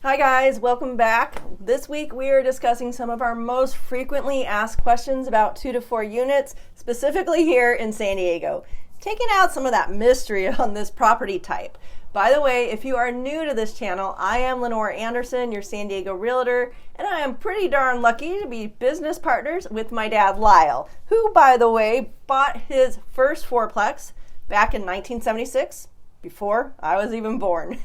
Hi guys, welcome back. This week we are discussing some of our most frequently asked questions about 2 to 4 units, specifically here in San Diego, taking out some of that mystery on this property type. By the way, if you are new to this channel, I am Lenore Anderson, your San Diego realtor, and I am pretty darn lucky to be business partners with my dad Lyle, who, by the way, bought his first fourplex back in 1976. Before I was even born.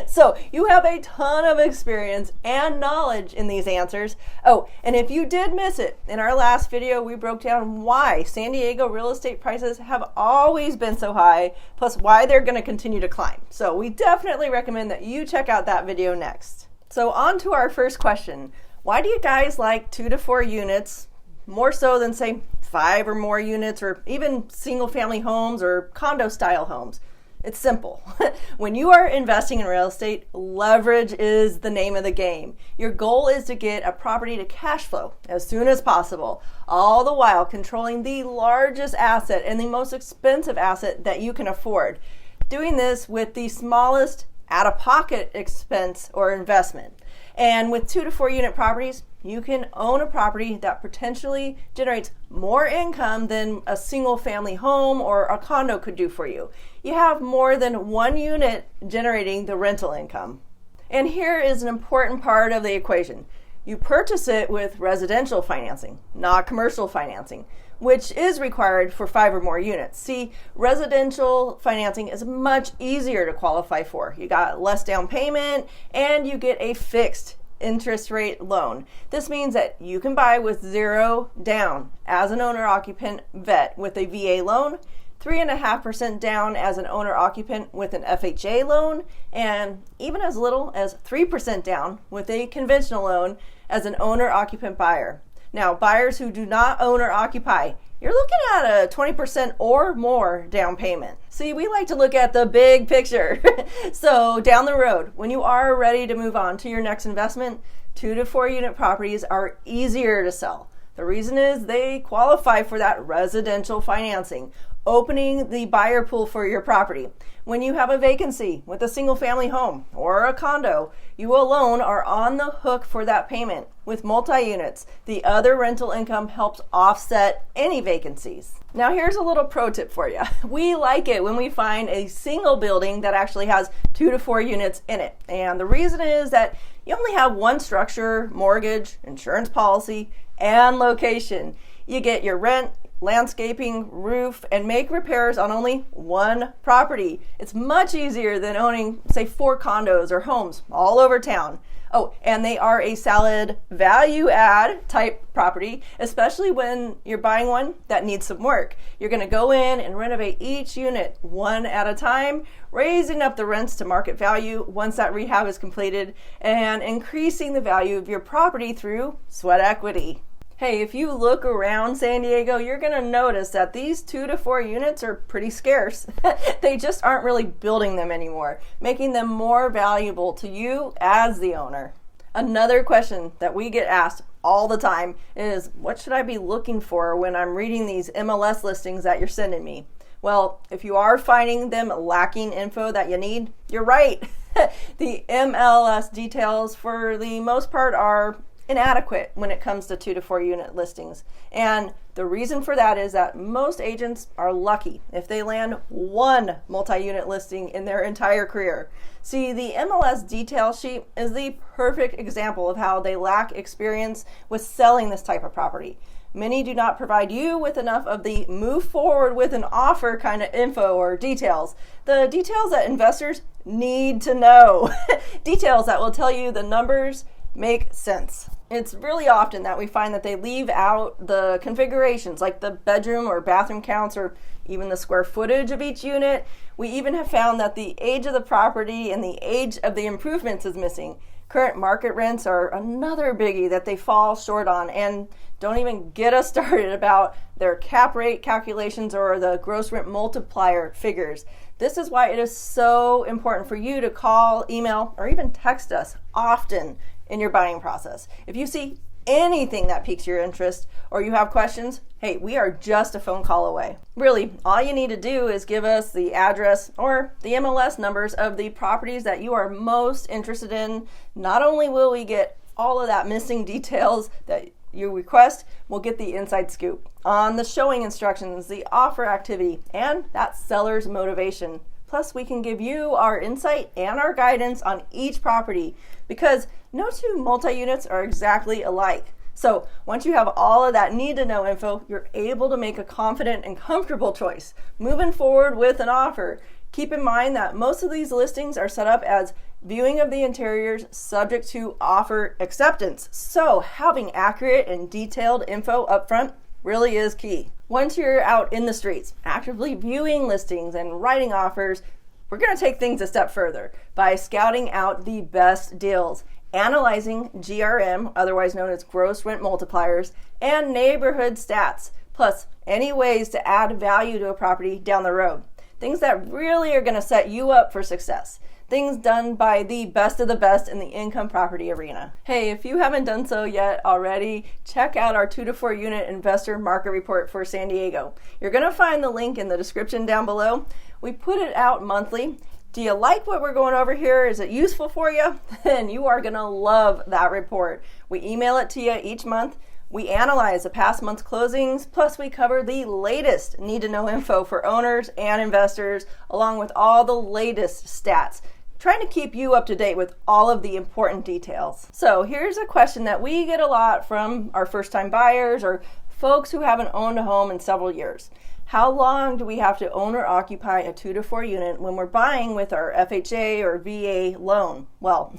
So you have a ton of experience and knowledge in these answers. Oh, and if you did miss it, in our last video we broke down why San Diego real estate prices have always been so high, plus why they're going to continue to climb. So we definitely recommend that you check out that video next. So on to our first question. Why do you guys like 2 to 4 units more so than say 5 or more units, or even single family homes or condo style homes? It's simple. When you are investing in real estate, leverage is the name of the game. Your goal is to get a property to cash flow as soon as possible, all the while controlling the largest asset and the most expensive asset that you can afford. Doing this with the smallest out-of-pocket expense or investment. And with 2 to 4 unit properties, you can own a property that potentially generates more income than a single family home or a condo could do for you. You have more than one unit generating the rental income. And here is an important part of the equation. You purchase it with residential financing, not commercial financing, which is required for 5 or more units. See, residential financing is much easier to qualify for. You got less down payment and you get a fixed interest rate loan. This means that you can buy with 0 down as an owner-occupant vet with a VA loan, 3.5% down as an owner-occupant with an FHA loan, and even as little as 3% down with a conventional loan as an owner-occupant buyer. Now, buyers who do not own or occupy, you're looking at a 20% or more down payment. See, we like to look at the big picture. So down the road, when you are ready to move on to your next investment, 2 to 4 unit properties are easier to sell. The reason is they qualify for that residential financing, opening the buyer pool for your property. When you have a vacancy with a single family home or a condo, you alone are on the hook for that payment. With multi-units, the other rental income helps offset any vacancies. Now here's a little pro tip for you. We like it when we find a single building that actually has 2 to 4 units in it. And the reason is that you only have one structure, mortgage, insurance policy, and location. You get your rent, landscaping, roof, and make repairs on only one property. It's much easier than owning, say, 4 condos or homes all over town. Oh, and they are a solid value add type property, especially when you're buying one that needs some work. You're going to go in and renovate each unit one at a time, raising up the rents to market value once that rehab is completed, and increasing the value of your property through sweat equity. Hey, if you look around San Diego, you're going to notice that these 2 to 4 units are pretty scarce. They just aren't really building them anymore, making them more valuable to you as the owner. Another question that we get asked all the time is, what should I be looking for when I'm reading these MLS listings that you're sending me? Well, if you are finding them lacking info that you need, you're right. The MLS details for the most part are inadequate when it comes to 2 to 4 unit listings. And the reason for that is that most agents are lucky if they land one multi-unit listing in their entire career. See, the MLS detail sheet is the perfect example of how they lack experience with selling this type of property. Many do not provide you with enough of the move forward with an offer kind of info or details. The details that investors need to know. Details that will tell you the numbers make sense. It's really often that we find that they leave out the configurations, like the bedroom or bathroom counts or even the square footage of each unit. We even have found that the age of the property and the age of the improvements is missing. Current market rents are another biggie that they fall short on, and don't even get us started about their cap rate calculations or the gross rent multiplier figures. This is why it is so important for you to call, email, or even text us often in your buying process. If you see anything that piques your interest or you have questions, hey, we are just a phone call away. Really, all you need to do is give us the address or the MLS numbers of the properties that you are most interested in. Not only will we get all of that missing details that you request, we'll get the inside scoop on the showing instructions, the offer activity, and that seller's motivation. Plus, we can give you our insight and our guidance on each property because no two multi-units are exactly alike. So once you have all of that need to know info, you're able to make a confident and comfortable choice moving forward with an offer. Keep in mind that most of these listings are set up as viewing of the interiors subject to offer acceptance. So having accurate and detailed info up front really is key. Once you're out in the streets, actively viewing listings and writing offers, we're going to take things a step further by scouting out the best deals, analyzing GRM, otherwise known as gross rent multipliers, and neighborhood stats, plus any ways to add value to a property down the road. Things that really are going to set you up for success. Things done by the best of the best in the income property arena. Hey, if you haven't done so yet already, check out our 2 to 4 unit investor market report for San Diego. You're going to find the link in the description down below. We put it out monthly. Do you like what we're going over here? Is it useful for you? Then you are going to love that report. We email it to you each month. We analyze the past month's closings, plus we cover the latest need-to-know info for owners and investors, along with all the latest stats, trying to keep you up to date with all of the important details. So here's a question that we get a lot from our first-time buyers or folks who haven't owned a home in several years. How long do we have to own or occupy a 2 to 4 unit when we're buying with our FHA or VA loan? Well,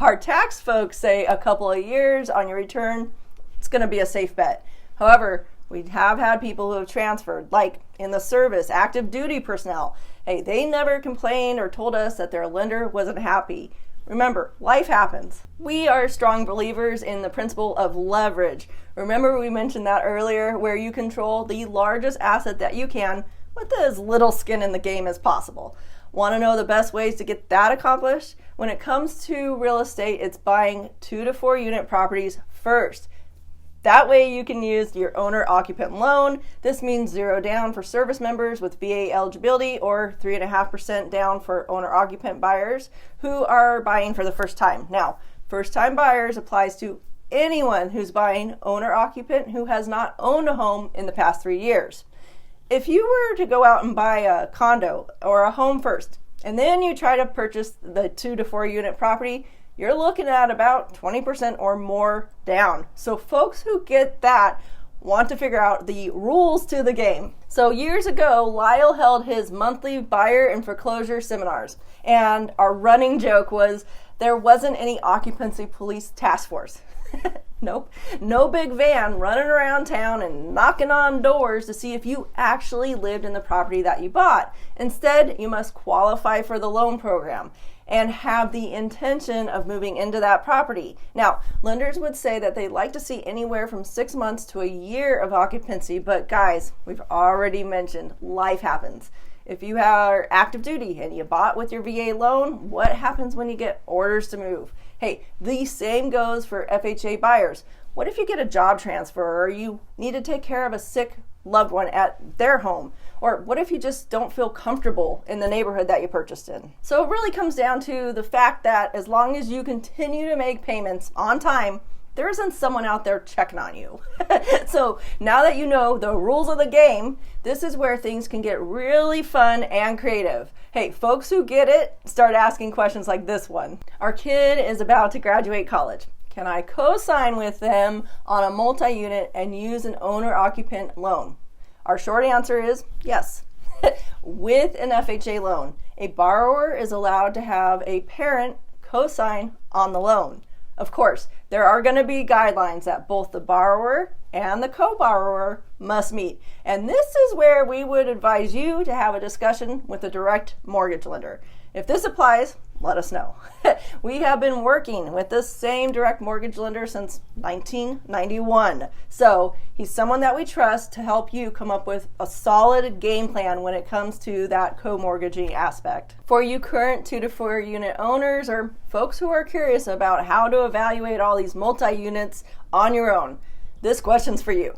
our tax folks say a couple of years on your return. It's going to be a safe bet. However, we have had people who have transferred, like in the service, active duty personnel. Hey, they never complained or told us that their lender wasn't happy. Remember, life happens. We are strong believers in the principle of leverage. Remember we mentioned that earlier, where you control the largest asset that you can with as little skin in the game as possible. Want to know the best ways to get that accomplished? When it comes to real estate, it's buying 2 to 4 unit properties first. That way you can use your owner-occupant loan. This means 0 down for service members with VA eligibility or 3.5% down for owner-occupant buyers who are buying for the first time. Now, first-time buyers applies to anyone who's buying owner-occupant who has not owned a home in the past 3 years. If you were to go out and buy a condo or a home first, and then you try to purchase the 2 to 4 unit property, you're looking at about 20% or more down. So folks who get that want to figure out the rules to the game. So years ago, Lyle held his monthly buyer and foreclosure seminars. And our running joke was there wasn't any occupancy police task force. Nope. No big van running around town and knocking on doors to see if you actually lived in the property that you bought. Instead, you must qualify for the loan program and have the intention of moving into that property. Now, lenders would say that they'd like to see anywhere from 6 months to a year of occupancy, but guys, we've already mentioned life happens. If you are active duty and you bought with your VA loan, what happens when you get orders to move? Hey, the same goes for FHA buyers. What if you get a job transfer or you need to take care of a sick loved one at their home? Or what if you just don't feel comfortable in the neighborhood that you purchased in? So it really comes down to the fact that as long as you continue to make payments on time, there isn't someone out there checking on you. So now that you know the rules of the game, this is where things can get really fun and creative. Hey, folks who get it, start asking questions like this one. Our kid is about to graduate college. Can I co-sign with them on a multi-unit and use an owner-occupant loan? Our short answer is yes. With an FHA loan, a borrower is allowed to have a parent co-sign on the loan. Of course, there are going to be guidelines that both the borrower and the co-borrower must meet. And this is where we would advise you to have a discussion with a direct mortgage lender. If this applies, let us know. We have been working with this same direct mortgage lender since 1991. So he's someone that we trust to help you come up with a solid game plan when it comes to that co-mortgaging aspect. For you current 2 to 4 unit owners or folks who are curious about how to evaluate all these multi-units on your own, this question's for you.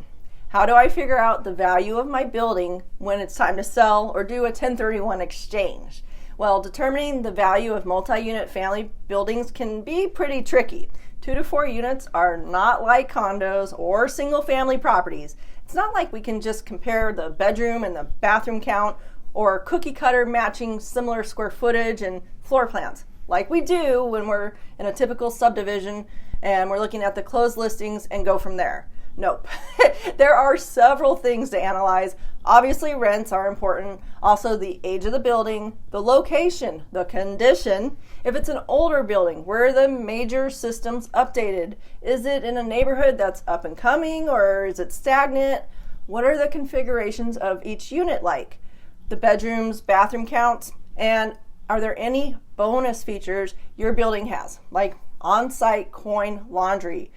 How do I figure out the value of my building when it's time to sell or do a 1031 exchange? Well, determining the value of multi-unit family buildings can be pretty tricky. 2 to 4 units are not like condos or single-family properties. It's not like we can just compare the bedroom and the bathroom count or cookie-cutter matching similar square footage and floor plans like we do when we're in a typical subdivision and we're looking at the closed listings and go from there. Nope. There are several things to analyze. Obviously, rents are important. Also, the age of the building, the location, the condition. If it's an older building, where are the major systems updated? Is it in a neighborhood that's up and coming, or is it stagnant? What are the configurations of each unit like? The bedrooms, bathroom counts, and are there any bonus features your building has, like on-site coin laundry,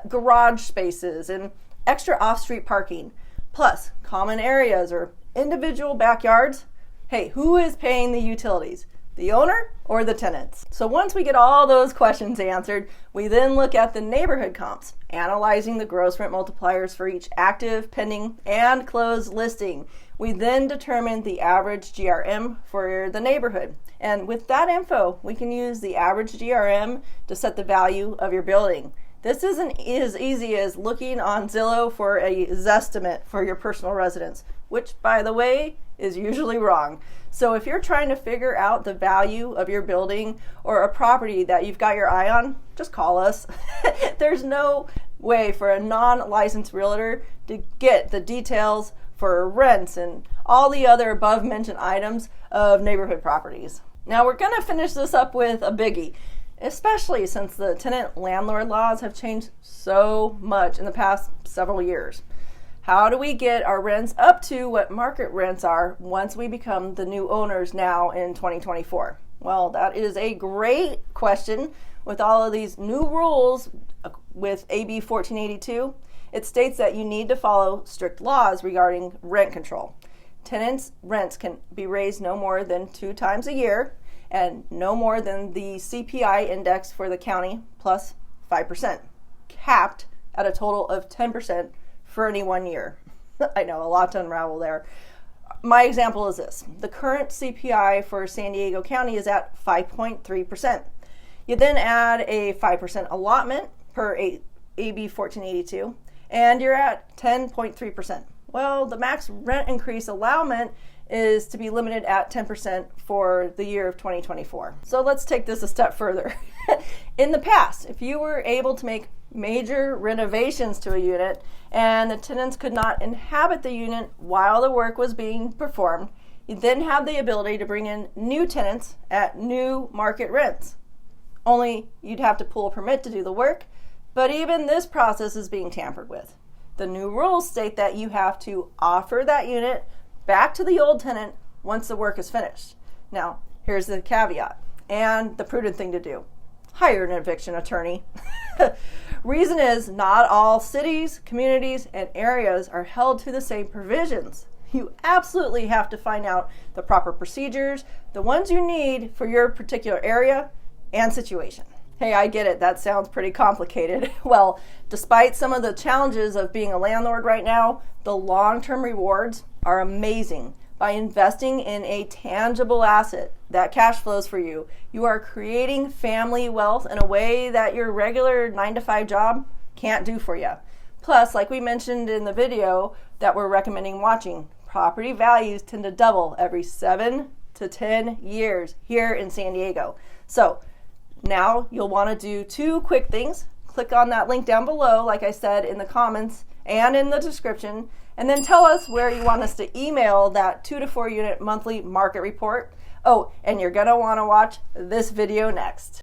garage spaces, and extra off-street parking, plus common areas or individual backyards? Hey, who is paying the utilities? The owner or the tenants? So once we get all those questions answered, we then look at the neighborhood comps, analyzing the gross rent multipliers for each active, pending, and closed listing. We then determine the average GRM for the neighborhood. And with that info, we can use the average GRM to set the value of your building. This isn't as easy as looking on Zillow for a Zestimate for your personal residence, which, by the way, is usually wrong. So if you're trying to figure out the value of your building or a property that you've got your eye on, just call us. There's no way for a non-licensed realtor to get the details for rents and all the other above mentioned items of neighborhood properties. Now we're going to finish this up with a biggie, especially since the tenant landlord laws have changed so much in the past several years. How do we get our rents up to what market rents are once we become the new owners now in 2024? Well, that is a great question. With all of these new rules with AB 1482, it states that you need to follow strict laws regarding rent control. Tenants' rents can be raised no more than 2 times a year and no more than the CPI index for the county plus 5%, capped at a total of 10% for any 1 year. I know, a lot to unravel there. My example is this. The current CPI for San Diego County is at 5.3%. You then add a 5% allotment per AB 1482, and you're at 10.3%. Well, the max rent increase allowance is to be limited at 10% for the year of 2024. So let's take this a step further. In the past, if you were able to make major renovations to a unit and the tenants could not inhabit the unit while the work was being performed, you then have the ability to bring in new tenants at new market rents. Only you'd have to pull a permit to do the work, but even this process is being tampered with. The new rules state that you have to offer that unit back to the old tenant once the work is finished. Now, here's the caveat and the prudent thing to do. Hire an eviction attorney. Reason is, not all cities, communities, and areas are held to the same provisions. You absolutely have to find out the proper procedures, the ones you need for your particular area and situation. Hey, I get it. That sounds pretty complicated. Well, despite some of the challenges of being a landlord right now, the long-term rewards are amazing. By investing in a tangible asset that cash flows for you, you are creating family wealth in a way that your regular 9-to-5 job can't do for you. Plus, like we mentioned in the video that we're recommending watching, property values tend to double every 7 to 10 years here in San Diego. So now you'll want to do 2 quick things. Click on that link down below, like I said, in the comments and in the description, and then tell us where you want us to email that 2 to 4 unit monthly market report. Oh, and you're going to want to watch this video next.